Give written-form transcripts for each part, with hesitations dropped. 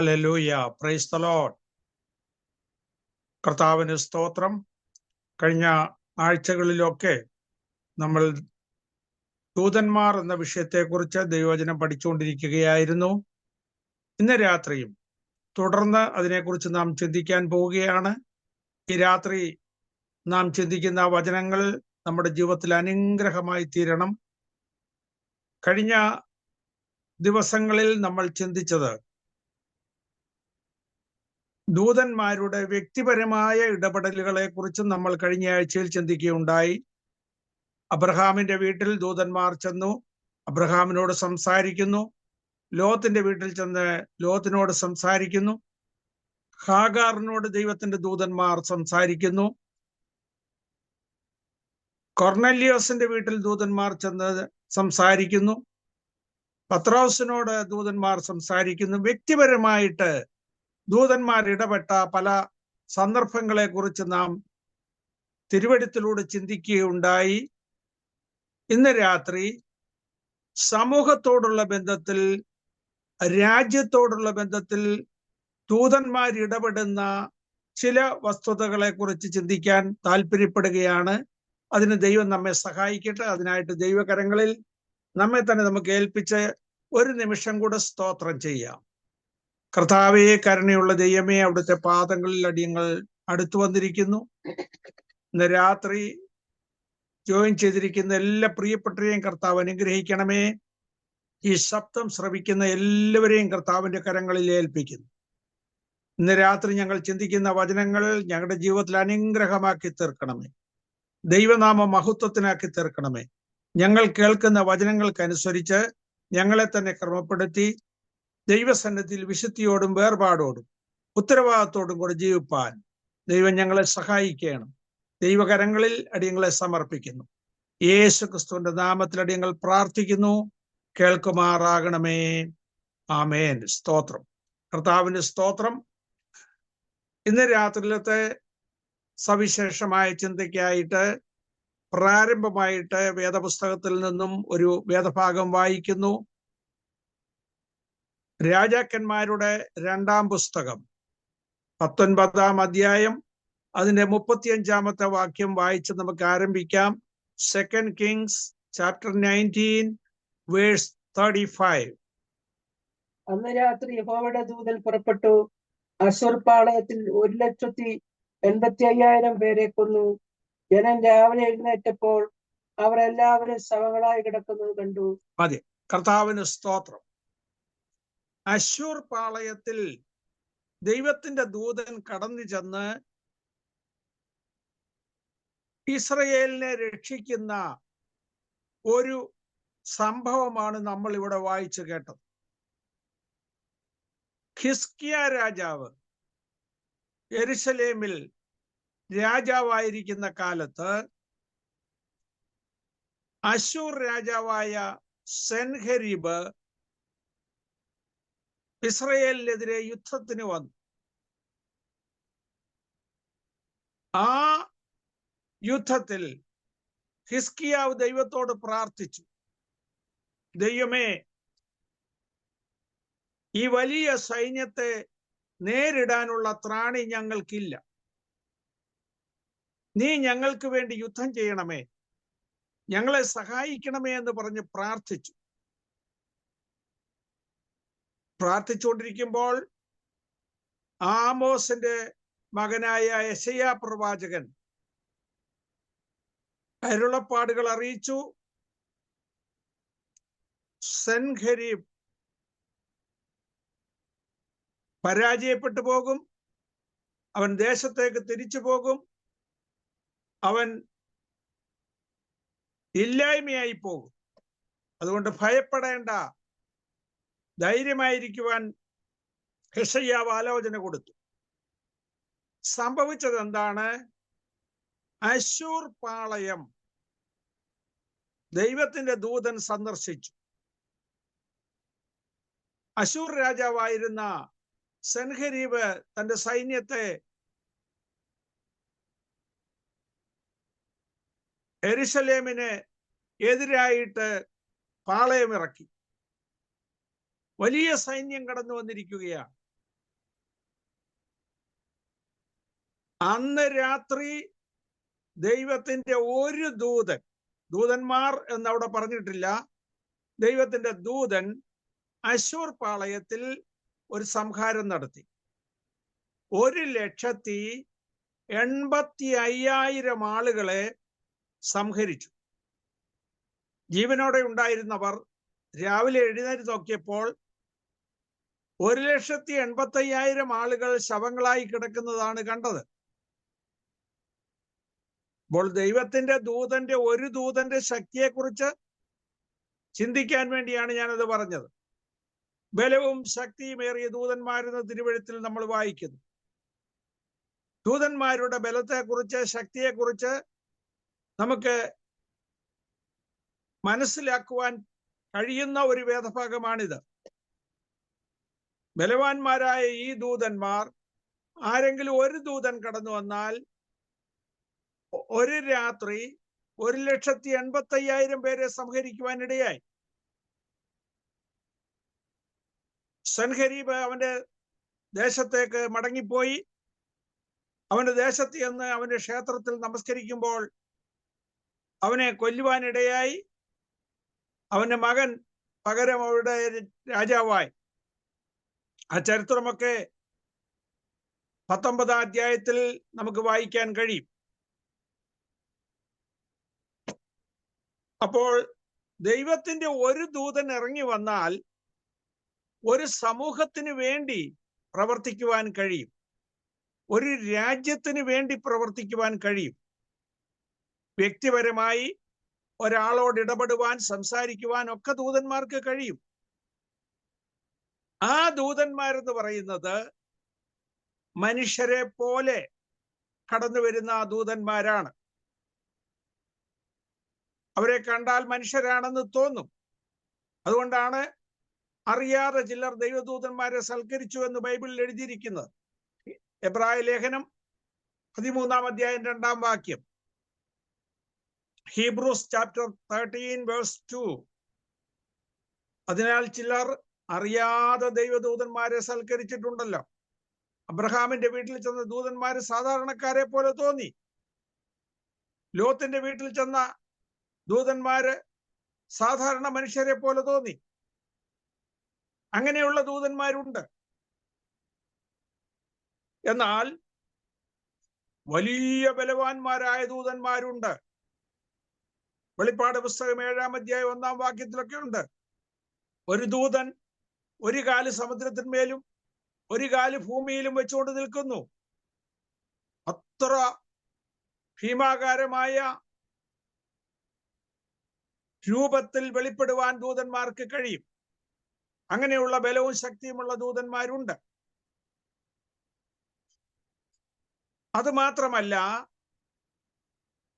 Hallelujah, praise the Lord. കർത്താവിന് സ്തോത്രം. കഴിഞ്ഞ ആഴ്ചകളിലൊക്കെ നമ്മൾ ദൂതന്മാർ എന്ന വിഷയത്തെക്കുറിച്ച് ദൈവവചനം പഠിച്ചുകൊണ്ടിരിക്കുകയായിരുന്നു. ഇന്ന് രാത്രിയും തുടർന്ന് അതിനെക്കുറിച്ച് നാം ചിന്തിക്കാൻ പോവുകയാണ്. ഈ രാത്രി നാം ചിന്തിക്കുന്ന വചനങ്ങൾ നമ്മുടെ ജീവിതത്തിൽ അനുഗ്രഹമായി തീരണം. കഴിഞ്ഞ ദിവസങ്ങളിൽ നമ്മൾ ചിന്തിച്ചത് ദൂതന്മാരുടെ വ്യക്തിപരമായ ഇടപെടലുകളെ കുറിച്ചും നമ്മൾ കഴിഞ്ഞ ആഴ്ചയിൽ ചിന്തിക്കുകയുണ്ടായി. അബ്രഹാമിന്റെ വീട്ടിൽ ദൂതന്മാർ ചെന്നു, അബ്രഹാമിനോട് സംസാരിക്കുന്നു. ലോത്തിന്റെ വീട്ടിൽ ചെന്ന് ലോത്തിനോട് സംസാരിക്കുന്നു. ഹാഗാറിനോട് ദൈവത്തിന്റെ ദൂതന്മാർ സംസാരിക്കുന്നു. കൊർന്നല്യോസിന്റെ വീട്ടിൽ ദൂതന്മാർ ചെന്ന് സംസാരിക്കുന്നു. പത്രോസിനോട് ദൂതന്മാർ സംസാരിക്കുന്നു. വ്യക്തിപരമായിട്ട് ദൂതന്മാർ ഇടപെട്ട പല സന്ദർഭങ്ങളെ കുറിച്ച് നാം തിരുവെഴുത്തിലൂടെ ചിന്തിക്കുകയുണ്ടായി. ഇന്ന് രാത്രി സമൂഹത്തോടുള്ള ബന്ധത്തിൽ, രാജ്യത്തോടുള്ള ബന്ധത്തിൽ ദൂതന്മാർ ഇടപെടുന്ന ചില വസ്തുതകളെ കുറിച്ച് ചിന്തിക്കാൻ താല്പര്യപ്പെടുകയാണ്. അതിന് ദൈവം നമ്മെ സഹായിക്കട്ടെ. അതിനായിട്ട് ദൈവകരങ്ങളിൽ നമ്മെ തന്നെ നമുക്ക് ഏൽപ്പിച്ച് ഒരു നിമിഷം കൂടെ സ്തോത്രം ചെയ്യാം. കർത്താവേ, കരുണയുള്ള ദൈവമേ, അവിടുത്തെ പാദങ്ങളിൽ അടിയങ്ങൾ അടുത്തു വന്നിരിക്കുന്നു. ഇന്ന് രാത്രി ജോയിൻ ചെയ്തിരിക്കുന്ന എല്ലാ പ്രിയപ്പെട്ടവരെയും കർത്താവ് അനുഗ്രഹിക്കണമേ. ഈ ശബ്ദം ശ്രവിക്കുന്ന എല്ലാവരെയും കർത്താവിന്റെ കരങ്ങളിൽ ഏൽപ്പിക്കുന്നു. ഇന്ന് രാത്രി ഞങ്ങൾ ചിന്തിക്കുന്ന വചനങ്ങൾ ഞങ്ങളുടെ ജീവിതത്തിൽ അനുഗ്രഹമാക്കി തീർക്കണമേ. ദൈവനാമ മഹത്വത്തിനാക്കി തീർക്കണമേ. ഞങ്ങൾ കേൾക്കുന്ന വചനങ്ങൾക്കനുസരിച്ച് ഞങ്ങളെ തന്നെ ക്രമപ്പെടുത്തി ദൈവസന്നിധിയിൽ വിശുദ്ധിയോടും വേർപാടോടും ഉത്തരവാദിത്തോടും കൂടെ ജീവിപ്പാൻ ദൈവം ഞങ്ങളെ സഹായിക്കണം. ദൈവകരങ്ങളിൽ അടിയങ്ങളെ സമർപ്പിക്കുന്നു. യേശു ക്രിസ്തുവിന്റെ നാമത്തിൽ അടിയങ്ങൾ പ്രാർത്ഥിക്കുന്നു. കേൾക്കുമാറാകണമേ. ആമേൻ. സ്തോത്രം. കർത്താവിന്റെ സ്തോത്രം. ഇന്ന് രാത്രിയിലത്തെ സവിശേഷമായ ചിന്തയ്ക്കായിട്ട് പ്രാരംഭമായിട്ട് വേദപുസ്തകത്തിൽ നിന്നും ഒരു വേദഭാഗം വായിക്കുന്നു. രാജാക്കന്മാരുടെ 2-ാം പുസ്തകം 19-ാം അധ്യായം അതിന്റെ 35-ാമത്തെ വാക്യം വായിച്ച് നമുക്ക് ആരംഭിക്കാം. 2 Kings chapter 19 verse 35. അന്ന് രാത്രി യഹോവയുടെ ദൂതൻ പുറപ്പെട്ടു അശ്ശൂർ പാളയത്തിൽ 1,85,000 പേരെ കൊന്നു. ജനം രാവിലെ എഴുന്നേറ്റപ്പോൾ അവർ എല്ലാവരും ശവങ്ങളായി കിടക്കുന്നത് കണ്ടു. മതി. കർത്താവിന് സ്തോത്രം. അശ്ശൂർ പാളയത്തിൽ ദൈവത്തിന്റെ ദൂതൻ കടന്നു ചെന്ന് ഇസ്രയേലിനെ രക്ഷിക്കുന്ന ഒരു സംഭവമാണ് നമ്മൾ ഇവിടെ വായിച്ചു കേട്ടത്. ഹിസ്കിയ രാജാവ് യെരുശലേമിൽ രാജാവായിരിക്കുന്ന കാലത്ത് അശ്ശൂർ രാജാവായ സെൻഹെരീബ് ഇസ്രയേലിനെതിരെ യുദ്ധത്തിന് വന്നു. ആ യുദ്ധത്തിൽ ഹിസ്കിയാവ് ദൈവത്തോട് പ്രാർത്ഥിച്ചു, ദൈവമേ, ഈ വലിയ സൈന്യത്തെ നേരിടാനുള്ള ത്രാണി ഞങ്ങൾക്കില്ല. നീ ഞങ്ങൾക്ക് വേണ്ടി യുദ്ധം ചെയ്യണമേ, ഞങ്ങളെ സഹായിക്കണമേ എന്ന് പറഞ്ഞ് പ്രാർത്ഥിച്ചു. പ്രാർത്ഥിച്ചുകൊണ്ടിരിക്കുമ്പോൾ ആമോസിന്റെ മകനായ യെശയ്യാ പ്രവാചകൻ അരുളപ്പാടുകൾ അറിയിച്ചു. സെൻഹെരീബ് പരാജയപ്പെട്ടു പോകും, അവൻ ദേശത്തേക്ക് തിരിച്ചു പോകും, അവൻ ഇല്ലായ്മയായി പോകും. അതുകൊണ്ട് ഭയപ്പെടേണ്ട, ധൈര്യമായിരിക്കുവാൻ യെശയ്യാവ് ആലോചന കൊടുത്തു. സംഭവിച്ചത് എന്താണ്? അശ്ശൂർ പാളയം ദൈവത്തിന്റെ ദൂതൻ സന്ദർശിച്ചു. അശ്ശൂർ രാജാവായിരുന്ന സെൻഹെരീബ് തന്റെ സൈന്യത്തെ യെരുശലേമിന് എതിരായിട്ട് പാളയമിറക്കി. വലിയ സൈന്യം കടന്നു വന്നിരിക്കുകയാണ്. അന്ന് രാത്രി ദൈവത്തിന്റെ ഒരു ദൂതന്മാർ എന്നവിടെ പറഞ്ഞിട്ടില്ല, ദൈവത്തിന്റെ ദൂതൻ അശൂർ പാളയത്തിൽ ഒരു സംഹാരം നടത്തി. 1,85,000 ആളുകളെ സംഹരിച്ചു. ജീവനോടെ ഉണ്ടായിരുന്നവർ രാവിലെ എഴുന്നേറ്റ് നോക്കിയപ്പോൾ 1,85,000 ആളുകൾ ശവങ്ങളായി കിടക്കുന്നതാണ് കണ്ടത്. അപ്പോൾ ദൈവത്തിന്റെ ഒരു ദൂതന്റെ ശക്തിയെക്കുറിച്ച് ചിന്തിക്കാൻ വേണ്ടിയാണ് ഞാനത് പറഞ്ഞത്. ബലവും ശക്തിയുമേറിയ ദൂതന്മാരെന്ന് തിരുവെഴുത്തിൽ നമ്മൾ വായിക്കുന്നു. ദൂതന്മാരുടെ ബലത്തെക്കുറിച്ച്, ശക്തിയെക്കുറിച്ച് നമുക്ക് മനസ്സിലാക്കുവാൻ കഴിയുന്ന ഒരു വേദഭാഗമാണിത്. ബലവാന്മാരായ ഈ ദൂതന്മാർ, ആരെങ്കിലും ഒരു ദൂതൻ കടന്നു വന്നാൽ ഒരു രാത്രി 1,85,000 പേരെ സംഹരിക്കുവാനിടയായി. സൻഹരീബ് അവന്റെ ദേശത്തേക്ക് മടങ്ങിപ്പോയി. അവന്റെ ദേശത്ത് ചെന്ന് അവന്റെ ക്ഷേത്രത്തിൽ നമസ്കരിക്കുമ്പോൾ അവനെ കൊല്ലുവാനിടയായി. അവന്റെ മകൻ പകരം അവരുടെ രാജാവായി. ആ ചരിത്രമൊക്കെ 19-ാം അധ്യായത്തിൽ നമുക്ക് വായിക്കാൻ കഴിയും. അപ്പോൾ ദൈവത്തിന്റെ ഒരു ദൂതൻ ഇറങ്ങി വന്നാൽ ഒരു സമൂഹത്തിന് വേണ്ടി പ്രവർത്തിക്കുവാൻ കഴിയും, ഒരു രാജ്യത്തിന് വേണ്ടി പ്രവർത്തിക്കുവാൻ കഴിയും. വ്യക്തിപരമായി ഒരാളോട് ഇടപെടുവാൻ, സംസാരിക്കുവാൻ ഒക്കെ ദൂതന്മാർക്ക് കഴിയും. ആ ദൂതന്മാരെന്ന് പറയുന്നത് മനുഷ്യരെ പോലെ കടന്നു വരുന്ന ദൂതന്മാരാണ്. അവരെ കണ്ടാൽ മനുഷ്യരാണെന്ന് തോന്നും. അതുകൊണ്ടാണ് അറിയാതെ ചിലർ ദൈവദൂതന്മാരെ സൽക്കരിച്ചു എന്ന് ബൈബിളിൽ എഴുതിയിരിക്കുന്നത്. എബ്രായ ലേഖനം 13-ാം അധ്യായം 2-ാം വാക്യം, ഹീബ്രൂസ് ചാപ്റ്റർ 13 വേഴ്സ് 2. അതിനാൽ ചിലർ അറിയാതെ ദൈവദൂതന്മാരെ സൽക്കരിച്ചിട്ടുണ്ടല്ലോ. അബ്രഹാമിന്റെ വീട്ടിൽ ചെന്ന ദൂതന്മാര് സാധാരണക്കാരെ പോലെ തോന്നി. ലോത്തിന്റെ വീട്ടിൽ ചെന്ന ദൂതന്മാര് സാധാരണ മനുഷ്യരെ പോലെ തോന്നി. അങ്ങനെയുള്ള ദൂതന്മാരുണ്ട്. എന്നാൽ വലിയ ബലവാന്മാരായ ദൂതന്മാരുണ്ട്. വെളിപ്പാട് പുസ്തകം 7-ാം അധ്യായം 1-ാം വാക്യത്തിലൊക്കെ ഉണ്ട്. ഒരു ദൂതൻ ഒരു കാല് സമുദ്രത്തിന്മേലും ഒരു കാല് ഭൂമിയിലും വെച്ചുകൊണ്ട് നിൽക്കുന്നു. അത്ര ഭീമാകാരമായ രൂപത്തിൽ വെളിപ്പെടുവാൻ ദൂതന്മാർക്ക് കഴിയും. അങ്ങനെയുള്ള ബലവും ശക്തിയുമുള്ള ദൂതന്മാരുണ്ട്. അത് മാത്രമല്ല,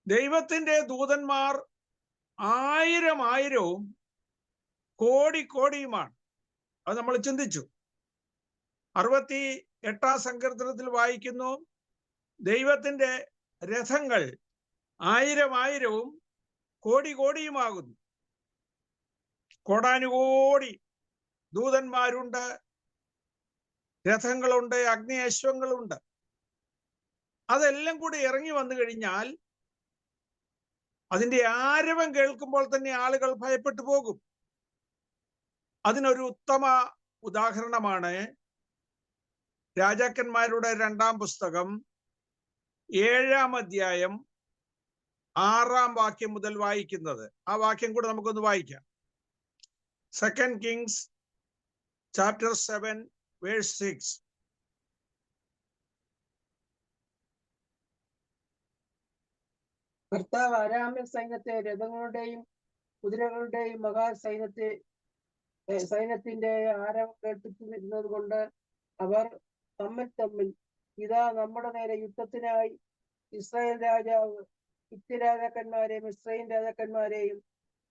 ദൈവത്തിന്റെ ദൂതന്മാർ 1000 കോടിയുമാണ്. അത് നമ്മൾ ചിന്തിച്ചു. 68-ാം സങ്കീർത്തനത്തിൽ വായിക്കുന്നു, ദൈവത്തിന്റെ രഥങ്ങൾ 1000 കോടിയുമാകുന്നു. കോടാനുകോടി ദൂതന്മാരുണ്ട്, രഥങ്ങളുണ്ട്, അഗ്നി അശ്വങ്ങളുണ്ട്. അതെല്ലാം കൂടി ഇറങ്ങി വന്നു കഴിഞ്ഞാൽ അതിന്റെ ആരവം കേൾക്കുമ്പോൾ തന്നെ ആളുകൾ ഭയപ്പെട്ടു പോകും. അതിനൊരു ഉത്തമ ഉദാഹരണമാണ് രാജാക്കന്മാരുടെ 2-ാം പുസ്തകം 7-ാം അധ്യായം 6-ാം വാക്യം മുതൽ വായിക്കുന്നത്. ആ വാക്യം കൂടെ നമുക്കൊന്ന് വായിക്കാം. 2 Kings chapter 7 verse 6. കർത്താവ് അരാമ്യ സൈന്യത്തെ, രഥങ്ങളുടെയും കുതിരകളുടെയും സൈന്യത്തിന്റെ ആരവം കേൾപ്പിച്ചിരുന്നത് കൊണ്ട് അവർ തമ്മിൽ ഇതാ നമ്മുടെ നേരെ യുദ്ധത്തിനായി ഇസ്രായേൽ രാജാവ് രാജാക്കന്മാരെയും ഇസ്രായേൽ രാജാക്കന്മാരെയും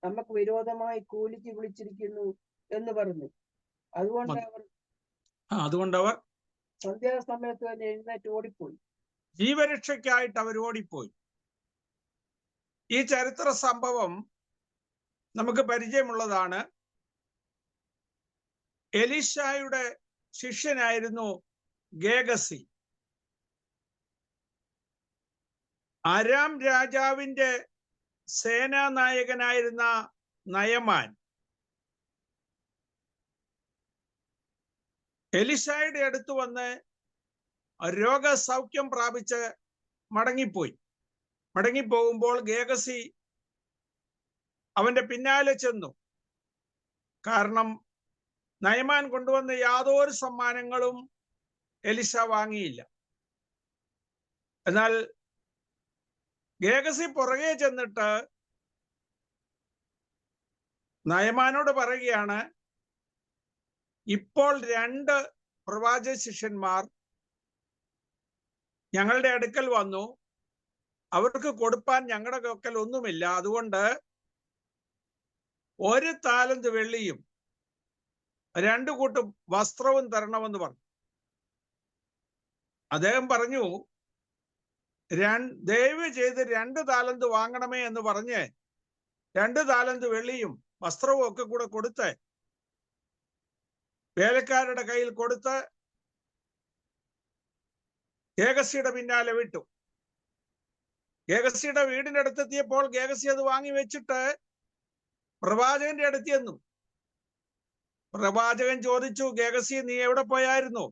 നമുക്ക് വിരോധമായി കൂലിക്ക് വിളിച്ചിരിക്കുന്നു എന്ന് പറഞ്ഞു. അതുകൊണ്ട് അവർ സന്ധ്യാസമയത്ത് തന്നെ എഴുന്നേറ്റ് ഓടിപ്പോയി. ജീവരക്ഷയ്ക്കായിട്ട് അവർ ഓടിപ്പോയി. ഈ ചരിത്ര സംഭവം നമുക്ക് പരിചയമുള്ളതാണ്. എലീശായുടെ ശിഷ്യനായിരുന്നു ഗേഹസി. അരാം രാജാവിന്റെ സേനാനായകനായിരുന്ന നയമാൻ എലിശായുടെ അടുത്ത് വന്ന് രോഗസൗഖ്യം പ്രാപിച്ച് മടങ്ങിപ്പോകുമ്പോൾ ഗേഹസി അവന്റെ പിന്നാലെ ചെന്നു. കാരണം നയമാൻ കൊണ്ടുവന്ന യാതൊരു സമ്മാനങ്ങളും എലിശ വാങ്ങിയില്ല. എന്നാൽ ഗേഹസി പുറകെ ചെന്നിട്ട് നയമാനോട് പറയുകയാണ്, ഇപ്പോൾ 2 പ്രവാചക ശിഷ്യന്മാർ ഞങ്ങളുടെ അടുക്കൽ വന്നു, അവർക്ക് കൊടുപ്പാൻ ഞങ്ങളുടെ പക്കൽ ഒന്നുമില്ല, അതുകൊണ്ട് 1 താലന്ത് വെള്ളിയും 2 കൂട്ടം വസ്ത്രവും തരണമെന്ന് പറഞ്ഞു. അദ്ദേഹം പറഞ്ഞു, ദയവ് ചെയ്ത് 2 താലന്ത് വാങ്ങണമേ എന്ന് പറഞ്ഞ് 2 താലന്ത് വെള്ളിയും വസ്ത്രവും ഒക്കെ കൂടെ കൊടുത്ത് വേലക്കാരുടെ കയ്യിൽ കൊടുത്ത് ഗേഹസിയുടെ പിന്നാലെ വിട്ടു. ഗേഹസിയുടെ വീടിന്റെ അടുത്തെത്തിയപ്പോൾ ഗേഹസി അത് വാങ്ങി വെച്ചിട്ട് പ്രവാചകന്റെ അടുത്ത് ചെന്നു. പ്രവാചകൻ ചോദിച്ചു, ഗേഹസി, നീ എവിടെ പോയായിരുന്നു?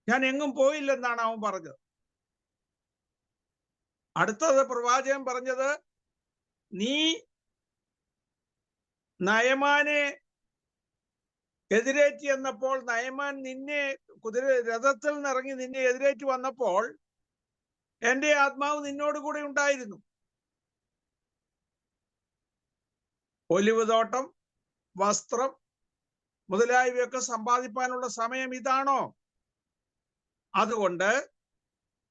ഞാൻ എങ്ങും പോയില്ലെന്നാണ് അവൻ പറഞ്ഞത്. അടുത്തത് പ്രവാചകൻ പറഞ്ഞത്, നീ നയമാനെ എതിരേറ്റി എന്നപ്പോൾ നയമാൻ നിന്നെ രഥത്തിൽ നിന്നിറങ്ങി നിന്നെ എതിരേറ്റി വന്നപ്പോൾ എന്റെ ആത്മാവ് നിന്നോട് കൂടെ ഉണ്ടായിരുന്നു. ഒലിവ് തോട്ടം, വസ്ത്രം മുതലായവയൊക്കെ സമ്പാദിപ്പാനുള്ള സമയം ഇതാണോ? അതുകൊണ്ട്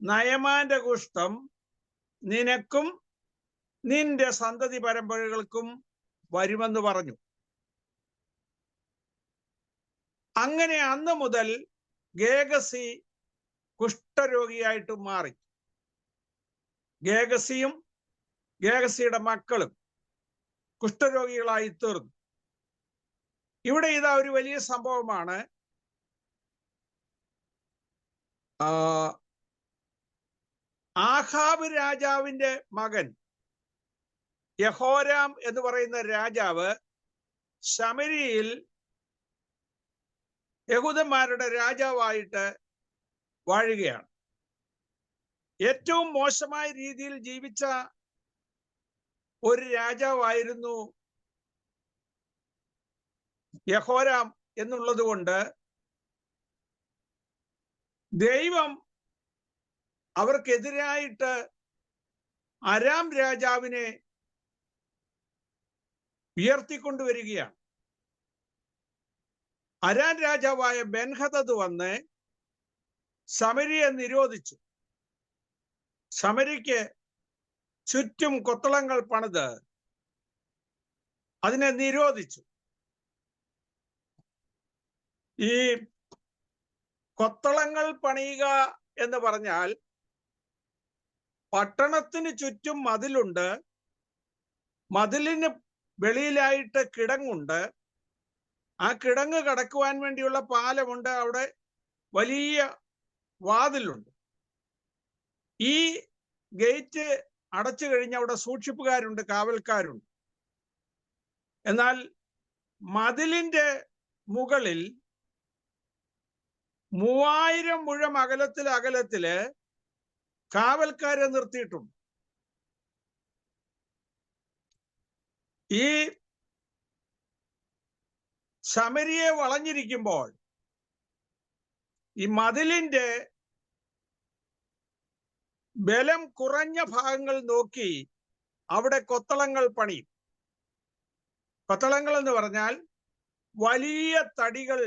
നയമാന്റെ കുഷ്ഠം നിനക്കും നിന്റെ സന്തതി പരമ്പരകൾക്കും വരുമെന്ന് പറഞ്ഞു. അങ്ങനെ അന്ന് മുതൽ ഗേഹസി കുഷ്ഠരോഗിയായിട്ട് മാറി. ഗേഹസിയും ഗേഹസിയുടെ മക്കളും കുഷ്ഠരോഗികളായി തീർന്നു. ഇവിടെ ഇതാ ഒരു വലിയ സംഭവമാണ്. ആഹാബ് രാജാവിന്റെ മകൻ യഹോരാം എന്ന് പറയുന്ന രാജാവ് ശമരിയിൽ യഹൂദന്മാരുടെ രാജാവായിട്ട് വാഴുകയാണ്. ഏറ്റവും മോശമായ രീതിയിൽ ജീവിച്ച ഒരു രാജാവായിരുന്നു യഹോരാം എന്നുള്ളത് കൊണ്ട് ദൈവം അവർക്കെതിരായിട്ട് അരാം രാജാവിനെ ഉയർത്തിക്കൊണ്ടുവരികയാണ്. അരാം രാജാവായ ബെൻഹദദ് വന്ന് ശമരിയെ നിരോധിച്ചു. ശമരിക്ക് ചുറ്റും കൊത്തളങ്ങൾ പണിത് അതിനെ നിരോധിച്ചു. ഈ കൊത്തളങ്ങൾ പണിയുക എന്ന് പറഞ്ഞാൽ പട്ടണത്തിന് ചുറ്റും മതിലുണ്ട്, മതിലിന് വെളിയിലായിട്ട് കിടങ്ങുണ്ട്, ആ കിടങ്ങ് കടക്കുവാൻ വേണ്ടിയുള്ള പാലമുണ്ട്, അവിടെ വലിയ വാതിലുണ്ട്. ഈ ഗേറ്റ് അടച്ചു കഴിഞ്ഞ് അവിടെ സൂക്ഷിപ്പുകാരുണ്ട്, കാവൽക്കാരുണ്ട്. എന്നാൽ മതിലിന്റെ മുകളിൽ 3000 മുഴം അകലത്തില് കാവൽക്കാരെ നിർത്തിയിട്ടുണ്ട്. ഈ ശമരിയെ വളഞ്ഞിരിക്കുമ്പോൾ ഈ മതിലിന്റെ ബലം കുറഞ്ഞ ഭാഗങ്ങൾ നോക്കി അവിടെ കൊത്തളങ്ങൾ പണിയും. കൊത്തളങ്ങൾ എന്ന് പറഞ്ഞാൽ വലിയ തടികൾ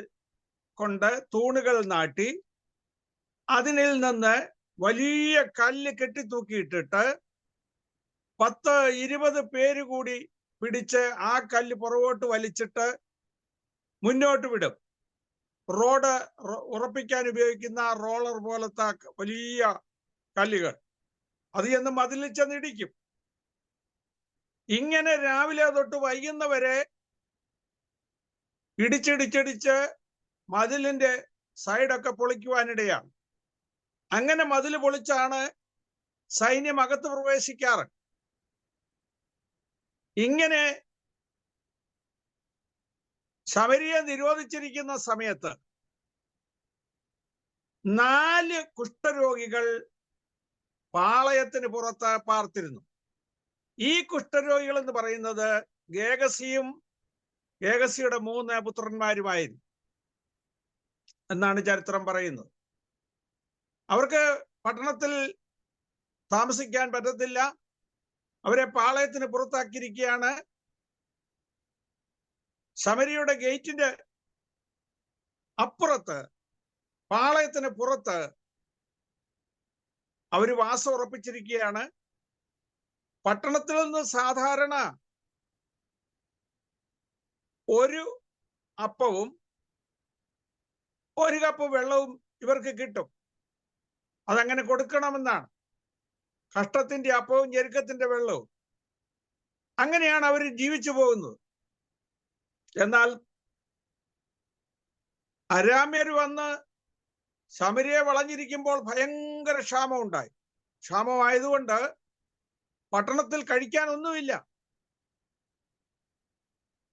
കൊണ്ട് തൂണുകൾ നാട്ടി അതിനിൽ നിന്ന് വലിയ കല്ല് കെട്ടിത്തൂക്കിയിട്ടിട്ട് 10-20 പേര് കൂടി പിടിച്ച് ആ കല്ല് പുറകോട്ട് വലിച്ചിട്ട് മുന്നോട്ട് വിടും. റോഡ് ഉറപ്പിക്കാൻ ഉപയോഗിക്കുന്ന റോളർ പോലത്തെ വലിയ കല്ലുകൾ അത് ചെന്ന് മതിലിൽ ചെന്നിടിക്കും. ഇങ്ങനെ രാവിലെ തൊട്ട് വൈകുന്നവരെ ഇടിച്ചിടിച്ചിടിച്ച് മതിലിന്റെ സൈഡൊക്കെ പൊളിക്കുവാനിടയാണ്. അങ്ങനെ മതിൽ പൊളിച്ചാണ് സൈന്യം അകത്ത് പ്രവേശിക്കാറ്. ഇങ്ങനെ ശമരിയെ നിരോധിച്ചിരിക്കുന്ന സമയത്ത് 4 കുഷ്ഠരോഗികൾ പാളയത്തിന് പുറത്ത് പാർത്തിരുന്നു. ഈ കുഷ്ഠരോഗികൾ എന്ന് പറയുന്നത് ഗേഹസിയും ഗേഹസിയുടെ 3 പുത്രന്മാരുമായിരുന്നു എന്നാണ് ചരിത്രം പറയുന്നത്. അവർക്ക് പട്ടണത്തിൽ താമസിക്കാൻ പറ്റത്തില്ല. അവരെ പാളയത്തിന് പുറത്താക്കിയിരിക്കുകയാണ്. ശമരിയുടെ ഗേറ്റിന്റെ അപ്പുറത്ത്, പാളയത്തിന് പുറത്ത് അവര് വാസം ഉറപ്പിച്ചിരിക്കുകയാണ്. പട്ടണത്തിൽ നിന്ന് സാധാരണ ഒരു അപ്പവും 1 കപ്പ് വെള്ളവും ഇവർക്ക് കിട്ടും. അതങ്ങനെ കൊടുക്കണമെന്നാണ്. കഷ്ടത്തിന്റെ അപ്പവും ഞെരുക്കത്തിന്റെ വെള്ളവും. അങ്ങനെയാണ് അവർ ജീവിച്ചു പോകുന്നത്. എന്നാൽ അരാമ്യർ വന്ന് ശമരിയെ വളഞ്ഞിരിക്കുമ്പോൾ ഭയങ്കര ക്ഷാമം ഉണ്ടായി. ക്ഷാമമായതുകൊണ്ട് പട്ടണത്തിൽ കഴിക്കാനൊന്നുമില്ല.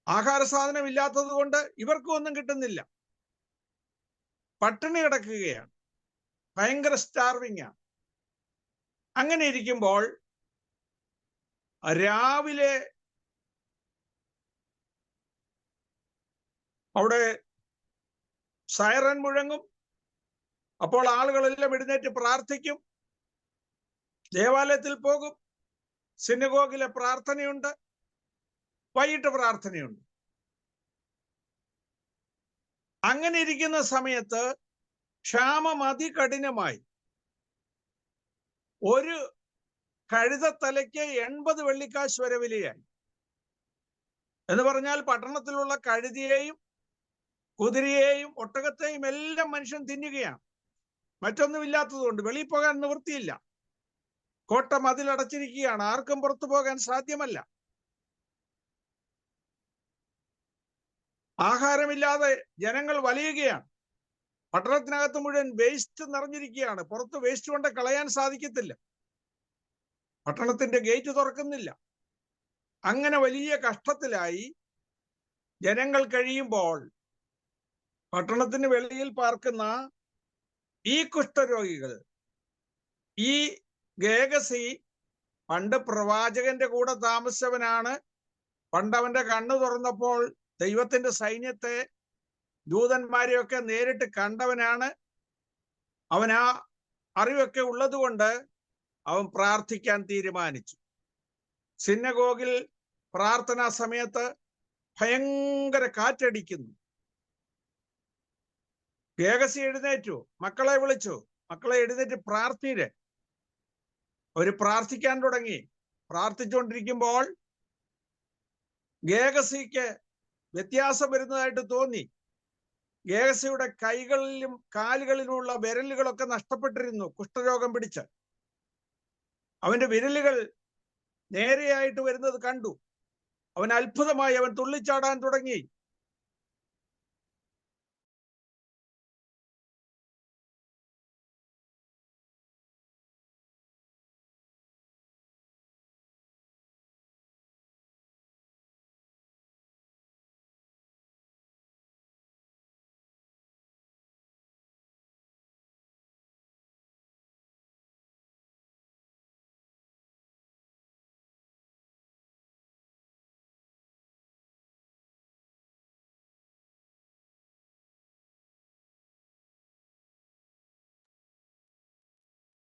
ആഹാര സാധനം ഇല്ലാത്തത് കൊണ്ട് ഇവർക്കും ഒന്നും കിട്ടുന്നില്ല. പട്ടിണി കിടക്കുകയാണ്. ഭയങ്കര സ്റ്റാർവിംഗ് ആണ്. അങ്ങനെ ഇരിക്കുമ്പോൾ രാവിലെ അവിടെ സൈറൻ മുഴങ്ങും. അപ്പോൾ ആളുകളെല്ലാം എഴുന്നേറ്റ് പ്രാർത്ഥിക്കും. ദേവാലയത്തിൽ പോകും. സിനഗോഗിലെ പ്രാർത്ഥനയുണ്ട്, വൈകിട്ട് പ്രാർത്ഥനയുണ്ട്. അങ്ങനെ ഇരിക്കുന്ന സമയത്ത് ക്ഷാമം അതികഠിനമായി. ഒരു കഴുതത്തലയ്ക്ക് 80 വെള്ളിക്കാശ് വരെ വിലയായി. എന്ന് പറഞ്ഞാൽ പട്ടണത്തിലുള്ള കഴുതിയെയും കുതിരയെയും ഒട്ടകത്തെയും എല്ലാം മനുഷ്യൻ തിന്നുകയാണ്. മറ്റൊന്നുമില്ലാത്തതുകൊണ്ട് വെളിയിൽ പോകാൻ നിവൃത്തിയില്ല. കോട്ട മതിലടച്ചിരിക്കുകയാണ്. ആർക്കും പുറത്തു പോകാൻ സാധ്യമല്ല. ആഹാരമില്ലാതെ ജനങ്ങൾ വലയുകയാണ്. പട്ടണത്തിനകത്ത് മുഴുവൻ വേസ്റ്റ് നിറഞ്ഞിരിക്കുകയാണ്. പുറത്ത് വേസ്റ്റ് കൊണ്ട് കളയാൻ സാധിക്കത്തില്ല. പട്ടണത്തിന്റെ ഗേറ്റ് തുറക്കുന്നില്ല. അങ്ങനെ വലിയ കഷ്ടത്തിലായി ജനങ്ങൾ കഴിയുമ്പോൾ പട്ടണത്തിന് വെളിയിൽ പാർക്കുന്ന ഈ കുഷ്ഠരോഗികൾ, ഈ ഗേഹസി പണ്ട് പ്രവാചകന്റെ കൂടെ താമസിച്ചവനാണ്. പണ്ടവന്റെ കണ്ണു തുറന്നപ്പോൾ ദൈവത്തിന്റെ സൈന്യത്തെ, ദൂതന്മാരെയൊക്കെ നേരിട്ട് കണ്ടവനാണ്. അവൻ ആ അറിവൊക്കെ ഉള്ളത് കൊണ്ട് അവൻ പ്രാർത്ഥിക്കാൻ തീരുമാനിച്ചു. സിനഗോഗിൽ പ്രാർത്ഥനാ സമയത്ത് ഭയങ്കര കാറ്റടിക്കുന്നു. ഗേഹസി എഴുന്നേറ്റു, മക്കളെ വിളിച്ചു. മക്കളെ എഴുന്നേറ്റ് പ്രാർത്ഥിരെ. അവര് പ്രാർത്ഥിക്കാൻ തുടങ്ങി. പ്രാർത്ഥിച്ചുകൊണ്ടിരിക്കുമ്പോൾ ഗേഹസിക്ക് വ്യത്യാസം വരുന്നതായിട്ട് തോന്നി. ഗേഹസിയുടെ കൈകളിലും കാലുകളിലുമുള്ള വിരലുകളൊക്കെ നഷ്ടപ്പെട്ടിരുന്നു കുഷ്ഠരോഗം പിടിച്ച്. അവന്റെ വിരലുകൾ നേരെയായിട്ട് വരുന്നത് കണ്ടു. അവൻ അത്ഭുതമായി. അവൻ തുള്ളിച്ചാടാൻ തുടങ്ങി.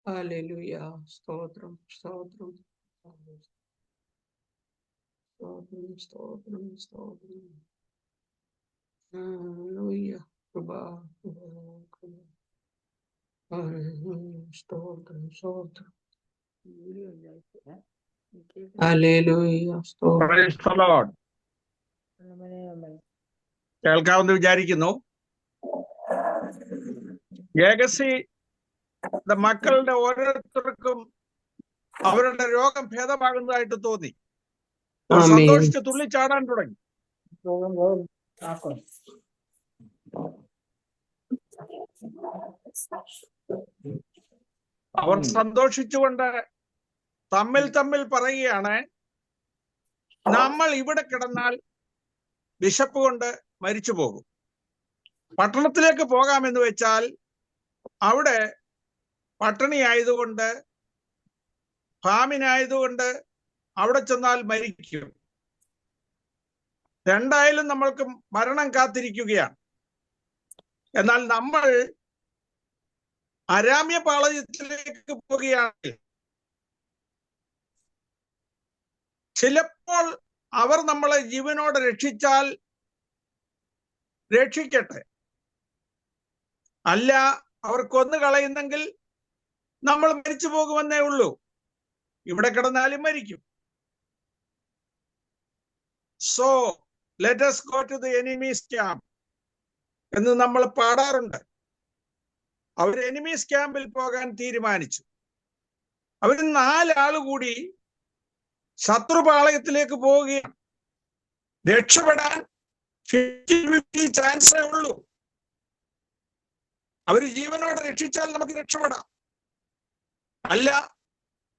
ഹല്ലേലൂയ. സ്തോത്രം, സ്തോത്രം, സ്തോത്രം, സ്തോത്രം, സ്തോത്രം. ഹല്ലേലൂയ. കൃപ, കൃപ, കൃപ. ഹല്ലേലൂയ. സ്തോത്രം, സ്തോത്രം. ഹല്ലേലൂയ. സ്തോത്രം. Praise the Lord. കേൾക്കാമെന്ന് വിചാരിക്കുന്നു. ഗേഹസി മക്കളുടെ ഓരോരുത്തർക്കും അവരുടെ രോഗം ഭേദമാകുന്നതായിട്ട് തോന്നി. സന്തോഷിച്ച് തുള്ളിച്ചാടാൻ തുടങ്ങി. അവർ സന്തോഷിച്ചുകൊണ്ട് തമ്മിൽ പറയുകയാണ്, നമ്മൾ ഇവിടെ കിടന്നാൽ വിശപ്പ് കൊണ്ട് മരിച്ചു പോകും. പട്ടണത്തിലേക്ക് പോകാമെന്ന് വെച്ചാൽ അവിടെ പട്ടിണിയായതുകൊണ്ട്, ഫാമിനായതുകൊണ്ട് അവിടെ ചെന്നാൽ മരിക്കും. രണ്ടായാലും നമ്മൾക്ക് മരണം കാത്തിരിക്കുകയാണ്. എന്നാൽ നമ്മൾ അരാമ്യ പാളയത്തിലേക്ക് പോവുകയാണെങ്കിൽ ചിലപ്പോൾ അവർ നമ്മളെ ജീവനോടെ രക്ഷിച്ചാൽ രക്ഷിക്കട്ടെ, അല്ല അവർ കൊന്നു കളയുന്നെങ്കിൽ നമ്മൾ മരിച്ചു പോകുമെന്നേ ഉള്ളൂ. ഇവിടെ കിടന്നാലും മരിക്കും. So let us go to the enemy's camp എന്ന് നമ്മൾ പാടാറുണ്ട്. അവർ എനിമീസ് ക്യാമ്പിൽ പോകാൻ തീരുമാനിച്ചു. അവർ 4 ആള് കൂടി ശത്രുപാളയത്തിലേക്ക് പോവുകയാണ്. രക്ഷപ്പെടാൻ 50-50 ചാൻസേ ഉള്ളൂ. അവർ ജീവനോടെ രക്ഷിച്ചാൽ നമുക്ക് രക്ഷപ്പെടാം, അല്ല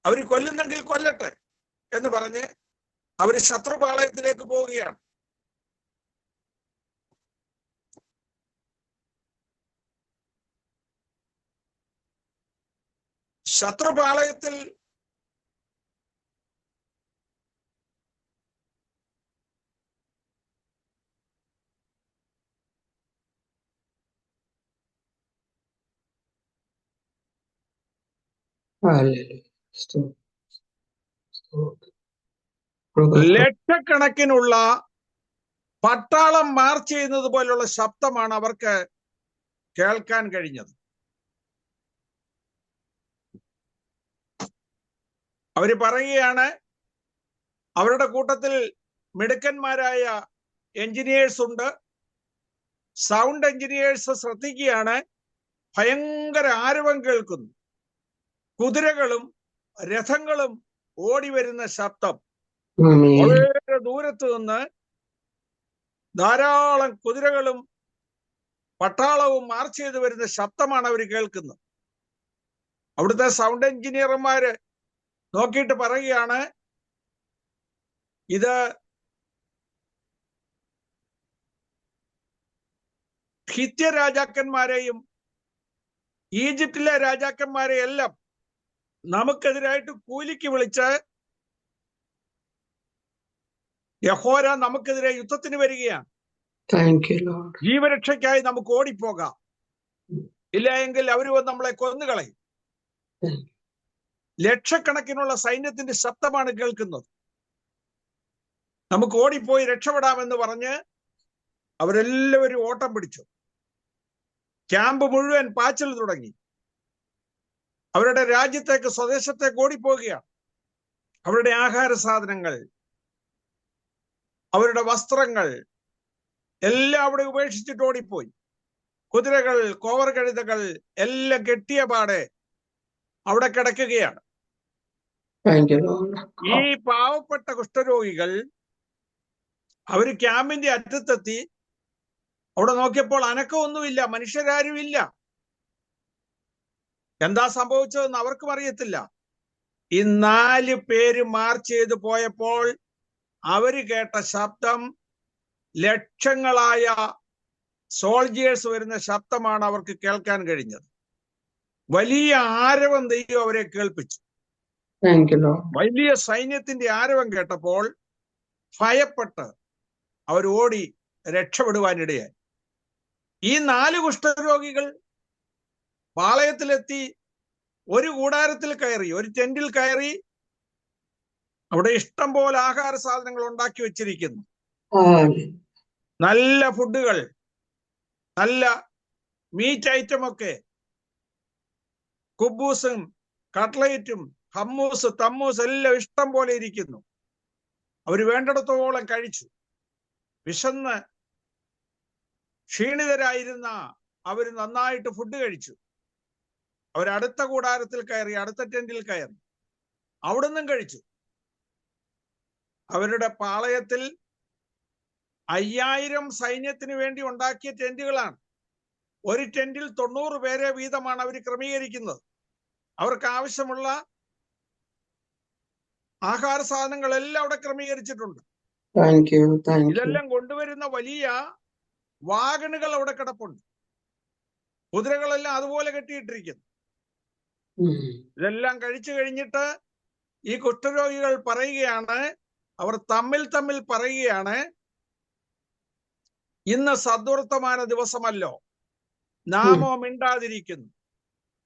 അവർ കൊല്ലുന്നെങ്കിൽ കൊല്ലട്ടെ എന്ന് പറഞ്ഞ് അവർ ശത്രുപാളയത്തിലേക്ക് പോവുകയാണ്. ശത്രുപാളയത്തിൽ ലക്ഷക്കണക്കിനുള്ള പട്ടാളം മാർച്ച് ചെയ്യുന്നത് പോലുള്ള ശബ്ദമാണ് അവർക്ക് കേൾക്കാൻ കഴിഞ്ഞത്. അവര് പറയുകയാണ്, അവരുടെ കൂട്ടത്തിൽ മിടുക്കന്മാരായ എഞ്ചിനീയേഴ്സ് ഉണ്ട്. സൗണ്ട് എഞ്ചിനീയേഴ്സ് ശ്രദ്ധിക്കുകയാണ്, ഭയങ്കര ആരവം കേൾക്കുന്നു. കുതിരകളും രഥങ്ങളും ഓടി വരുന്ന ശബ്ദം. വളരെ ദൂരത്ത് നിന്ന് ധാരാളം കുതിരകളും പട്ടാളവും മാർച്ച് ചെയ്ത് വരുന്ന ശബ്ദമാണ് അവർ കേൾക്കുന്നത്. അവിടുത്തെ സൗണ്ട് എഞ്ചിനീയർമാര് നോക്കിയിട്ട് പറയുകയാണ്, ഇത് ഹിത്യ രാജാക്കന്മാരെയും ഈജിപ്തിലെ രാജാക്കന്മാരെയും എല്ലാം നമുക്കെതിരായിട്ട് കൂലിക്ക് വിളിച്ച് യഹോവ നമുക്കെതിരെ യുദ്ധത്തിന് വരികയാണ്. ജീവരക്ഷയ്ക്കായി നമുക്ക് ഓടിപ്പോകാം, ഇല്ല എങ്കിൽ അവർ നമ്മളെ കൊന്നുകളയും. ലക്ഷക്കണക്കിനുള്ള സൈന്യത്തിന്റെ ശബ്ദമാണ് കേൾക്കുന്നത്. നമുക്ക് ഓടിപ്പോയി രക്ഷപ്പെടാമെന്ന് പറഞ്ഞ് അവരെല്ലാവരും ഓട്ടം പിടിച്ചു. ക്യാമ്പ് മുഴുവൻ പാച്ചിൽ തുടങ്ങി. അവരുടെ രാജ്യത്തേക്ക്, സ്വദേശത്തേക്ക് ഓടിപ്പോവുകയാണ്. അവരുടെ ആഹാര സാധനങ്ങൾ, അവരുടെ വസ്ത്രങ്ങൾ എല്ലാം അവിടെ ഉപേക്ഷിച്ചിട്ട് ഓടിപ്പോയി. കുതിരകൾ, കോവർ കഴുതകൾ എല്ലാം കെട്ടിയ പാടെ അവിടെ കിടക്കുകയാണ്. ഈ പാവപ്പെട്ട കുഷ്ഠരോഗികൾ അവര് ക്യാമ്പിന്റെ അറ്റത്തെത്തി. അവിടെ നോക്കിയപ്പോൾ അനക്കമൊന്നുമില്ല, മനുഷ്യരാരുമില്ല. എന്താ സംഭവിച്ചതെന്ന് അവർക്കും അറിയത്തില്ല. ഈ 4 പേര് മാർച്ച് ചെയ്ത് പോയപ്പോൾ അവര് കേട്ട ശബ്ദം ലക്ഷങ്ങളായ സോൾജിയേഴ്സ് വരുന്ന ശബ്ദമാണ് അവർക്ക് കേൾക്കാൻ കഴിഞ്ഞത്. വലിയ ആരവം ദൈവം അവരെ കേൾപ്പിച്ചു. വലിയ സൈന്യത്തിന്റെ ആരവം കേട്ടപ്പോൾ ഭയപ്പെട്ട് അവർ ഓടി രക്ഷപ്പെടുവാനിടയായി. ഈ 4 കുഷ്ഠരോഗികൾ പാളയത്തിലെത്തി ഒരു കൂടാരത്തിൽ കയറി, ഒരു ടെന്റിൽ കയറി. അവിടെ ഇഷ്ടം പോലെ ആഹാര സാധനങ്ങൾ ഉണ്ടാക്കി വെച്ചിരിക്കുന്നു. നല്ല ഫുഡുകൾ, നല്ല മീറ്റ് ഐറ്റം ഒക്കെ, കുബൂസും കട്ട്ലൈറ്റും ഹമ്മൂസ് തമ്മൂസ് എല്ലാം ഇഷ്ടം പോലെ ഇരിക്കുന്നു. അവര് വേണ്ടിടത്തോളം കഴിച്ചു. വിശന്ന് ക്ഷീണിതരായിരുന്ന അവര് നന്നായിട്ട് ഫുഡ് കഴിച്ചു. അവരടുത്ത കൂടാരത്തിൽ കയറി, അടുത്ത ടെന്റിൽ കയറി, അവിടുന്നും കഴിച്ചു. അവരുടെ പാളയത്തിൽ 5000 സൈന്യത്തിന് വേണ്ടി ഉണ്ടാക്കിയ ടെന്റുകളാണ്. ഒരു ടെന്റിൽ 90 പേരെ വീതമാണ് അവർ ക്രമീകരിക്കുന്നത്. അവർക്ക് ആവശ്യമുള്ള ആഹാര സാധനങ്ങളെല്ലാം അവിടെ ക്രമീകരിച്ചിട്ടുണ്ട്. Thank you. ഇതെല്ലാം കൊണ്ടുവരുന്ന വലിയ വാഗണുകൾ അവിടെ കിടപ്പുണ്ട്. കുതിരകളെല്ലാം അതുപോലെ കെട്ടിയിട്ടിരിക്കുന്നു. ഇതെല്ലാം കഴിച്ചു കഴിഞ്ഞിട്ട് ഈ കുഷ്ഠരോഗികൾ പറയുകയാണ്, അവർ തമ്മിൽ പറയുകയാണ്, ഇന്ന് സദ്വർത്തമാന ദിവസമല്ലോ, നാമോ മിണ്ടാതിരിക്കുന്നു.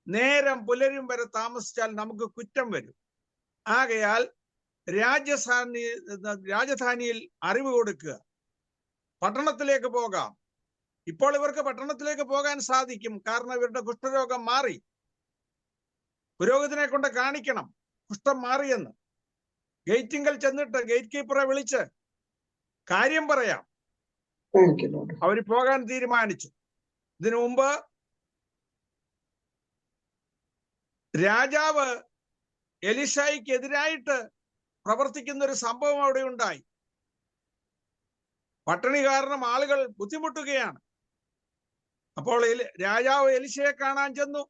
നേരം പുലരും വരെ താമസിച്ചാൽ നമുക്ക് കുറ്റം വരും. ആകയാൽ രാജധാനിയിൽ അറിവ് കൊടുക്കുക, പട്ടണത്തിലേക്ക് പോകാം. ഇപ്പോൾ ഇവർക്ക് പട്ടണത്തിലേക്ക് പോകാൻ സാധിക്കും, കാരണം ഇവരുടെ കുഷ്ഠരോഗം മാറി. പുരോഹിതനെ കൊണ്ട് കാണിക്കണം കുഷ്ഠം മാറിയെന്ന്. ഗേറ്റിങ്കൽ ചെന്നിട്ട് ഗേറ്റ് കീപ്പറെ വിളിച്ച് കാര്യം പറയാം. അവർ പോകാൻ തീരുമാനിച്ചു. ഇതിനു മുമ്പ് രാജാവ് എലിശായിക്ക് എതിരായിട്ട് പ്രവർത്തിക്കുന്ന ഒരു സംഭവം അവിടെ ഉണ്ടായി. പട്ടിണി കാരണം ആളുകൾ ബുദ്ധിമുട്ടുകയാണ്. അപ്പോൾ രാജാവ് എലിശയെ കാണാൻ ചെന്നു.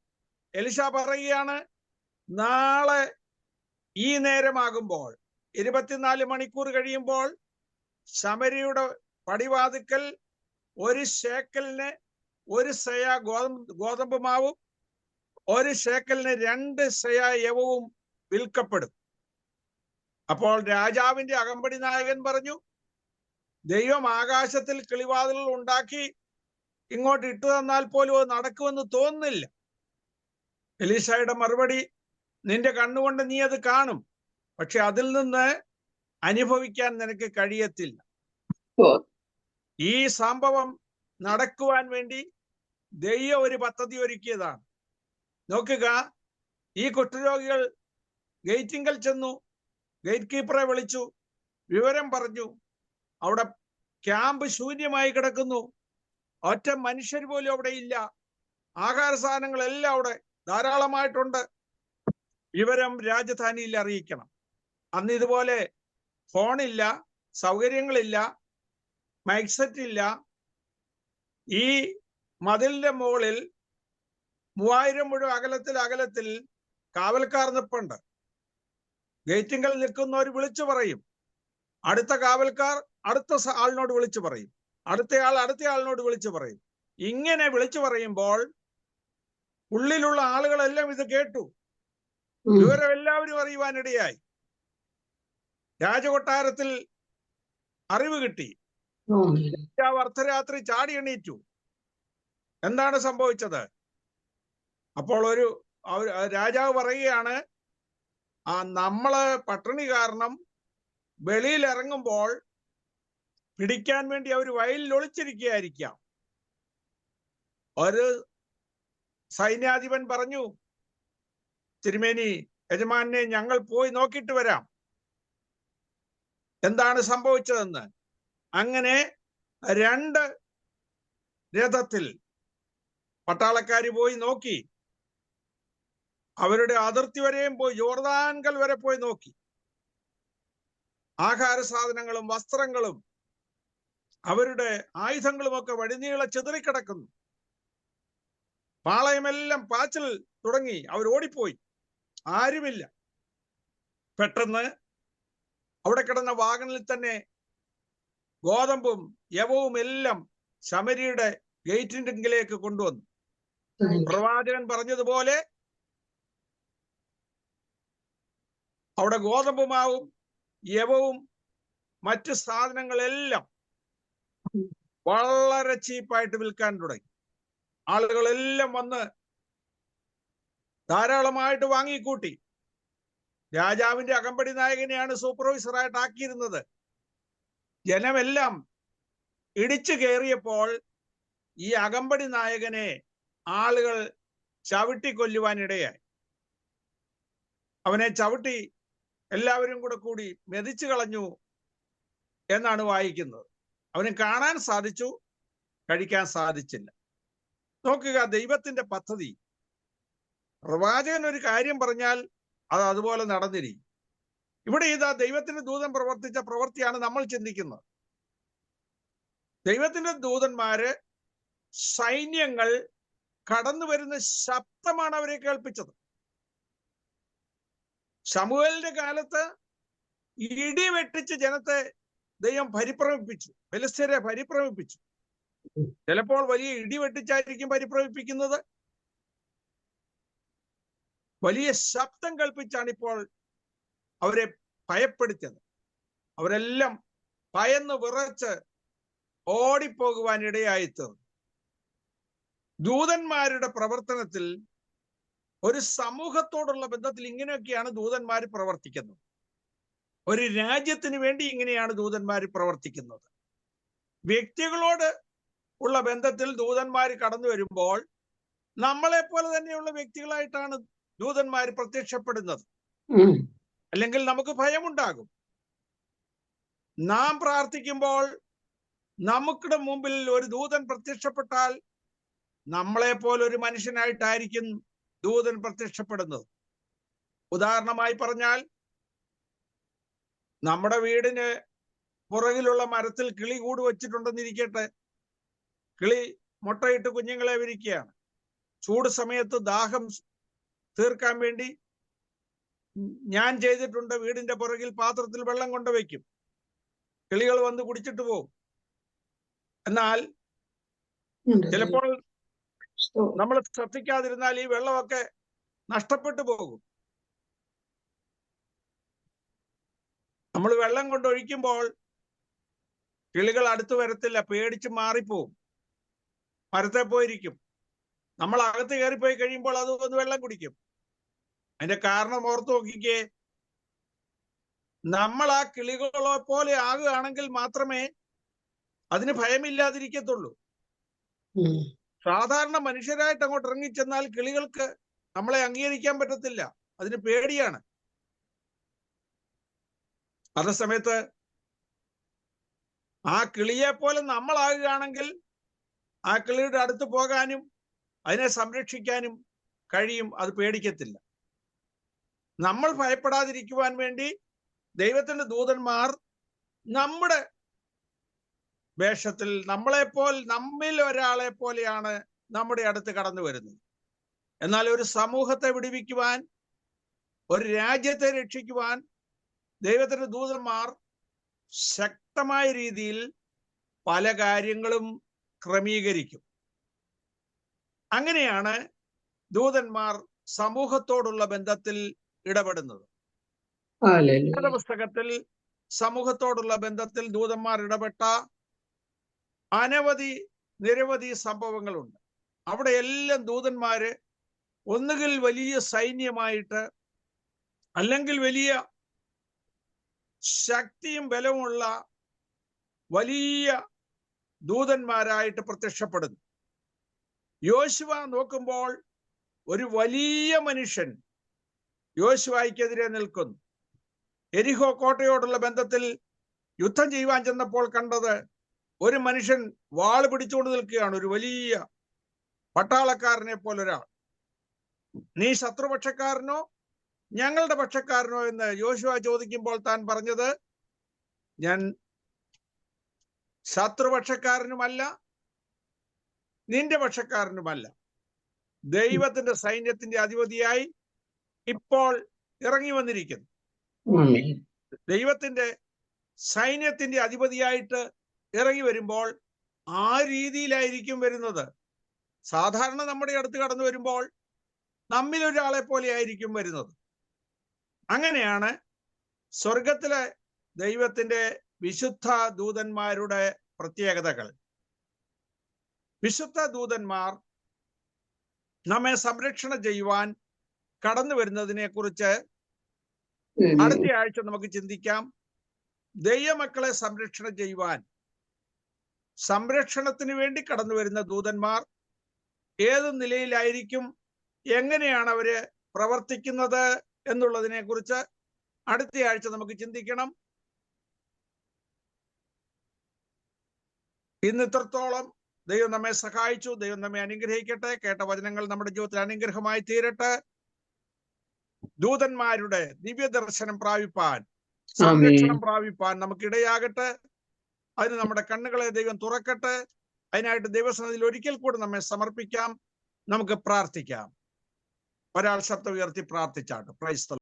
എലിശ പറയുകയാണ്, നാളെ ഈ നേരമാകുമ്പോൾ 24 മണിക്കൂർ കഴിയുമ്പോൾ ശമരിയുടെ പടിവാതിക്കൽ 1 ശേക്കലിന് 1 സെയ ഗോതമ്പ് മാവും 1 ശേക്കലിന് 2 സെയ യവവും വിൽക്കപ്പെടും. അപ്പോൾ രാജാവിന്റെ അകമ്പടി നായകൻ പറഞ്ഞു, ദൈവം ആകാശത്തിൽ കിളിവാതിലുകൾ ഉണ്ടാക്കി ഇങ്ങോട്ട് ഇട്ടു തന്നാൽ പോലും അത് നടക്കുമെന്ന് തോന്നുന്നില്ല. എലീശയുടെ മറുപടി, നിന്റെ കണ്ണുകൊണ്ട് നീ അത് കാണും, പക്ഷെ അതിൽ നിന്ന് അനുഭവിക്കാൻ നിനക്ക് കഴിയത്തില്ല. ഈ സംഭവം നടക്കുവാൻ വേണ്ടി ദൈവം ഒരു പദ്ധതി ഒരുക്കിയതാണ്. നോക്കുക, ഈ കുഷ്ഠരോഗികൾ ഗേറ്റിങ്കൽ ചെന്നു, ഗേറ്റ് കീപ്പറെ വിളിച്ചു, വിവരം പറഞ്ഞു. അവിടെ ക്യാമ്പ് ശൂന്യമായി കിടക്കുന്നു, ഒറ്റ മനുഷ്യർ പോലും അവിടെ ഇല്ല. ആഹാര സാധനങ്ങളെല്ലാം അവിടെ ധാരാളമായിട്ടുണ്ട്. വിവരം രാജധാനിയിൽ അറിയിക്കണം. അന്ന് ഇതുപോലെ ഫോണില്ല, സൗകര്യങ്ങളില്ല, മൈക്ക് സെറ്റ് ഇല്ല. ഈ മതിലിന്റെ മുകളിൽ 3000 മുഴം അകലത്തിൽ കാവൽക്കാർ നിൽപ്പുണ്ട്. ഗേറ്റിങ്കൽ നിൽക്കുന്നവർ വിളിച്ചു പറയും, അടുത്ത കാവൽക്കാർ അടുത്ത ആളിനോട് വിളിച്ചു പറയും, അടുത്തയാൾ അടുത്ത ആളിനോട് വിളിച്ചു പറയും. ഇങ്ങനെ വിളിച്ചു പറയുമ്പോൾ ഉള്ളിലുള്ള ആളുകളെല്ലാം ഇത് കേട്ടു. വിവരം എല്ലാവരും അറിയുവാനിടയായി. രാജകൊട്ടാരത്തിൽ അറിവ് കിട്ടി. അർദ്ധരാത്രി ചാടി എണീറ്റു. എന്താണ് സംഭവിച്ചത്? അപ്പോൾ രാജാവ് പറയുകയാണ്, നമ്മള് പട്ടിണി കാരണം വെളിയിൽ ഇറങ്ങുമ്പോൾ പിടിക്കാൻ വേണ്ടി അവർ വയലിൽ ഒളിച്ചിരിക്കുകയായിരിക്കാം. ഒരു സൈന്യാധിപൻ പറഞ്ഞു, തിരുമേനി, യജമാനെ, ഞങ്ങൾ പോയി നോക്കിയിട്ട് വരാം എന്താണ് സംഭവിച്ചതെന്ന്. അങ്ങനെ 2 രഥത്തിൽ പട്ടാളക്കാര് പോയി നോക്കി. അവരുടെ അതിർത്തി വരെയും പോയി, യോർദാൻകൽ വരെ പോയി നോക്കി. ആഹാര സാധനങ്ങളും വസ്ത്രങ്ങളും അവരുടെ ആയുധങ്ങളും ഒക്കെ വഴിനീളെ ചിതറിക്കിടക്കുന്നു. പാളയമെല്ലാം പാച്ചിൽ തുടങ്ങി. അവർ ഓടിപ്പോയി, ആരുമില്ല. പെട്ടെന്ന് അവിടെ കിടന്ന വാഗണിൽ തന്നെ ഗോതമ്പും യവവും എല്ലാം ശമരിയുടെ ഗേറ്റിങ്കിലേക്ക് കൊണ്ടുവന്നു. പ്രവാചകൻ പറഞ്ഞതുപോലെ അവിടെ ഗോതമ്പ് മാവും യവവും മറ്റു സാധനങ്ങളെല്ലാം വളരെ ചീപ്പായിട്ട് വിൽക്കാൻ തുടങ്ങി. ആളുകളെല്ലാം വന്ന് ധാരാളമായിട്ട് വാങ്ങിക്കൂട്ടി. രാജാവിന്റെ അകമ്പടി നായകനെയാണ് സൂപ്പർവൈസറായിട്ട് ആക്കിയിരുന്നത്. ജനമെല്ലാം ഇടിച്ചു കയറിയപ്പോൾ ഈ അകമ്പടി നായകനെ ആളുകൾ ചവിട്ടിക്കൊല്ലുവാനിടയായി. അവനെ ചവിട്ടി എല്ലാവരും കൂടി മെതിച്ചു കളഞ്ഞു എന്നാണ് വായിക്കുന്നത്. അവന് കാണാൻ സാധിച്ചു, കഴിക്കാൻ സാധിച്ചില്ല. നോക്കുക, ദൈവത്തിന്റെ പദ്ധതി. പ്രവാചകൻ ഒരു കാര്യം പറഞ്ഞാൽ അത് അതുപോലെ നടന്നിരിക്കും. ഇവിടെ ഇതാ ദൈവത്തിന്റെ ദൂതൻ പ്രവർത്തിച്ച പ്രവൃത്തിയാണ് നമ്മൾ ചിന്തിക്കുന്നത്. ദൈവത്തിന്റെ ദൂതന്മാര് സൈന്യങ്ങൾ കടന്നു വരുന്ന ശബ്ദമാണ് അവരെ കേൾപ്പിച്ചത്. ശമൂവേലിന്റെ കാലത്ത് ഇടി വെട്ടിച്ച് ജനത്തെ ദൈവം പരിഭ്രമിപ്പിച്ചു, ഫെലിസ്ത്യരെ പരിഭ്രമിപ്പിച്ചു. ചിലപ്പോൾ വലിയ ഇടി വെട്ടിച്ചായിരിക്കും പരിഭ്രമിപ്പിക്കുന്നത്. വലിയ ശബ്ദം കൽപ്പിച്ചാണ് ഇപ്പോൾ അവരെ ഭയപ്പെടുത്തിയത്. അവരെല്ലാം ഭയന്ന് വിറച്ച് ഓടിപ്പോകുവാൻ ഇടയായിത്തീർന്നു. ദൂതന്മാരുടെ പ്രവർത്തനത്തിൽ, ഒരു സമൂഹത്തോടുള്ള ബന്ധത്തിൽ ഇങ്ങനെയൊക്കെയാണ് ദൂതന്മാർ പ്രവർത്തിക്കുന്നത്. ഒരു രാജ്യത്തിന് വേണ്ടി ഇങ്ങനെയാണ് ദൂതന്മാർ പ്രവർത്തിക്കുന്നത്. വ്യക്തികളോട് ഉള്ള ബന്ധത്തിൽ ദൂതന്മാർ കടന്നു വരുമ്പോൾ നമ്മളെ പോലെ തന്നെയുള്ള വ്യക്തികളായിട്ടാണ് ദൂതന്മാർ പ്രത്യക്ഷപ്പെടുന്നത്. അല്ലെങ്കിൽ നമുക്ക് ഭയമുണ്ടാകും. നാം പ്രാർത്ഥിക്കുമ്പോൾ നമുക്കിടെ മുമ്പിൽ ഒരു ദൂതൻ പ്രത്യക്ഷപ്പെട്ടാൽ നമ്മളെ പോലെ ഒരു മനുഷ്യനായിട്ടായിരിക്കും ദൂതൻ പ്രത്യക്ഷപ്പെടുന്നത്. ഉദാഹരണമായി പറഞ്ഞാൽ, നമ്മുടെ വീടിന് പുറകിലുള്ള മരത്തിൽ കിളി കൂട് വച്ചിട്ടുണ്ടെന്നിരിക്കട്ടെ. കിളി മുട്ടയിട്ട് കുഞ്ഞുങ്ങളെ വിരിക്കുകയാണ്. ചൂട് സമയത്ത് ദാഹം തീർക്കാൻ വേണ്ടി ഞാൻ ചെയ്തിട്ടുണ്ട്, വീടിന്റെ പുറകിൽ പാത്രത്തിൽ വെള്ളം കൊണ്ടുവയ്ക്കും. കിളികൾ വന്ന് കുടിച്ചിട്ട് പോകും. എന്നാൽ ചിലപ്പോൾ നമ്മൾ ശ്രദ്ധിക്കാതിരുന്നാൽ ഈ വെള്ളമൊക്കെ നഷ്ടപ്പെട്ടു പോകും. നമ്മൾ വെള്ളം കൊണ്ടൊഴിക്കുമ്പോൾ കിളികൾ അടുത്ത് വരത്തില്ല, പേടിച്ച് മാറിപ്പോവും, മരത്തെ പോയിരിക്കും. നമ്മൾ അകത്ത് കയറിപ്പോയി കഴിയുമ്പോൾ അത് വന്ന് വെള്ളം കുടിക്കും. അതിന്റെ കാരണം ഓർത്ത് നോക്കിക്കേ. നമ്മൾ ആ കിളികളെ പോലെ ആകുകയാണെങ്കിൽ മാത്രമേ അതിന് ഭയമില്ലാതിരിക്കത്തുള്ളൂ. സാധാരണ മനുഷ്യരായിട്ട് അങ്ങോട്ട് ഇറങ്ങിച്ചെന്നാൽ കിളികൾക്ക് നമ്മളെ അംഗീകരിക്കാൻ പറ്റത്തില്ല, അതിന് പേടിയാണ്. അതേ സമയത്ത് ആ കിളിയെ പോലെ നമ്മളാകുകയാണെങ്കിൽ ആ കിളിയുടെ അടുത്ത് പോകാനും അതിനെ സംരക്ഷിക്കാനും കഴിയും, അത് പേടിക്കത്തില്ല. നമ്മൾ ഭയപ്പെടാതിരിക്കുവാൻ വേണ്ടി ദൈവത്തിന്റെ ദൂതന്മാർ നമ്മുടെ വേഷത്തിൽ നമ്മിൽ ഒരാളെ പോലെയാണ് നമ്മുടെ അടുത്ത് കടന്നു വരുന്നത്. എന്നാൽ ഒരു സമൂഹത്തെ വിടുവിക്കുവാൻ, ഒരു രാജ്യത്തെ രക്ഷിക്കുവാൻ ദൈവത്തിന്റെ ദൂതന്മാർ ശക്തമായ രീതിയിൽ പല കാര്യങ്ങളും ക്രമീകരിക്കും. അങ്ങനെയാണ് ദൂതന്മാർ സമൂഹത്തോടുള്ള ബന്ധത്തിൽ ഇടപെടുന്നത്. പുസ്തകത്തിൽ സമൂഹത്തോടുള്ള ബന്ധത്തിൽ ദൂതന്മാർ ഇടപെട്ട നിരവധി സംഭവങ്ങളുണ്ട്. അവിടെ എല്ലാം ദൂതന്മാര് ഒന്നുകിൽ വലിയ സൈന്യമായിട്ട്, അല്ലെങ്കിൽ വലിയ ശക്തിയും ബലവുമുള്ള വലിയ ദൂതന്മാരായിട്ട് പ്രത്യക്ഷപ്പെടുന്നു. യോശുവ നോക്കുമ്പോൾ ഒരു വലിയ മനുഷ്യൻ യോശുവയ്ക്കെതിരെ നിൽക്കുന്നു. എരിഹോ കോട്ടയോടുള്ള ബന്ധത്തിൽ യുദ്ധം ചെയ്യുവാൻ ചെന്നപ്പോൾ കണ്ടത് ഒരു മനുഷ്യൻ വാള് പിടിച്ചുകൊണ്ട് നിൽക്കുകയാണ്, ഒരു വലിയ പട്ടാളക്കാരനെ പോലൊരാൾ. നീ ശത്രുപക്ഷക്കാരനോ ഞങ്ങളുടെ പക്ഷക്കാരനോ എന്ന് യോശുവ ചോദിക്കുമ്പോൾ താൻ പറഞ്ഞത്, ഞാൻ ശത്രുപക്ഷക്കാരനുമല്ല നിന്റെ പക്ഷക്കാരനുമല്ല, ദൈവത്തിന്റെ സൈന്യത്തിന്റെ അധിപതിയായി ഇപ്പോൾ ഇറങ്ങി വന്നിരിക്കുന്നു. ദൈവത്തിന്റെ സൈന്യത്തിന്റെ അധിപതിയായിട്ട് ഇറങ്ങി വരുമ്പോൾ ആ രീതിയിലായിരിക്കും വരുന്നത്. സാധാരണ നമ്മുടെ അടുത്ത് കടന്നു വരുമ്പോൾ നമ്മിൽ ഒരാളെ പോലെ ആയിരിക്കും വരുന്നത്. അങ്ങനെയാണ് സ്വർഗത്തിലെ ദൈവത്തിന്റെ വിശുദ്ധ ദൂതന്മാരുടെ പ്രത്യേകതകൾ. വിശുദ്ധ ദൂതന്മാർ നമ്മെ സംരക്ഷണം ചെയ്യുവാൻ കടന്നു വരുന്നതിനെ കുറിച്ച് അടുത്ത ആഴ്ച നമുക്ക് ചിന്തിക്കാം. ദൈവമക്കളെ സംരക്ഷണം ചെയ്യുവാൻ, സംരക്ഷണത്തിന് വേണ്ടി കടന്നു വരുന്ന ദൂതന്മാർ ഏത് നിലയിലായിരിക്കും, എങ്ങനെയാണ് അവര് പ്രവർത്തിക്കുന്നത് എന്നുള്ളതിനെ കുറിച്ച് അടുത്ത ആഴ്ച നമുക്ക് ചിന്തിക്കണം. ഇന്ന് ഇത്രത്തോളം ദൈവം നമ്മെ സഹായിച്ചു. ദൈവം നമ്മെ അനുഗ്രഹിക്കട്ടെ. കേട്ട വചനങ്ങൾ നമ്മുടെ ജീവിതത്തിൽ അനുഗ്രഹമായി തീരട്ടെ. ദൂതന്മാരുടെ ദിവ്യദർശനം പ്രാപിപ്പാൻ, സംരക്ഷണം പ്രാപിപ്പാൻ നമുക്കിടയാകട്ടെ. അതിന് നമ്മുടെ കണ്ണുകളെ ദൈവം തുറക്കട്ടെ. അതിനായിട്ട് ദൈവസന്നിധിയിൽ ഒരിക്കൽ കൂടി നമ്മെ സമർപ്പിക്കാം. നമുക്ക് പ്രാർത്ഥിക്കാം. ഒരാൾ ശബ്ദം ഉയർത്തി പ്രാർത്ഥിച്ചാട്ടെ. Praise the Lord.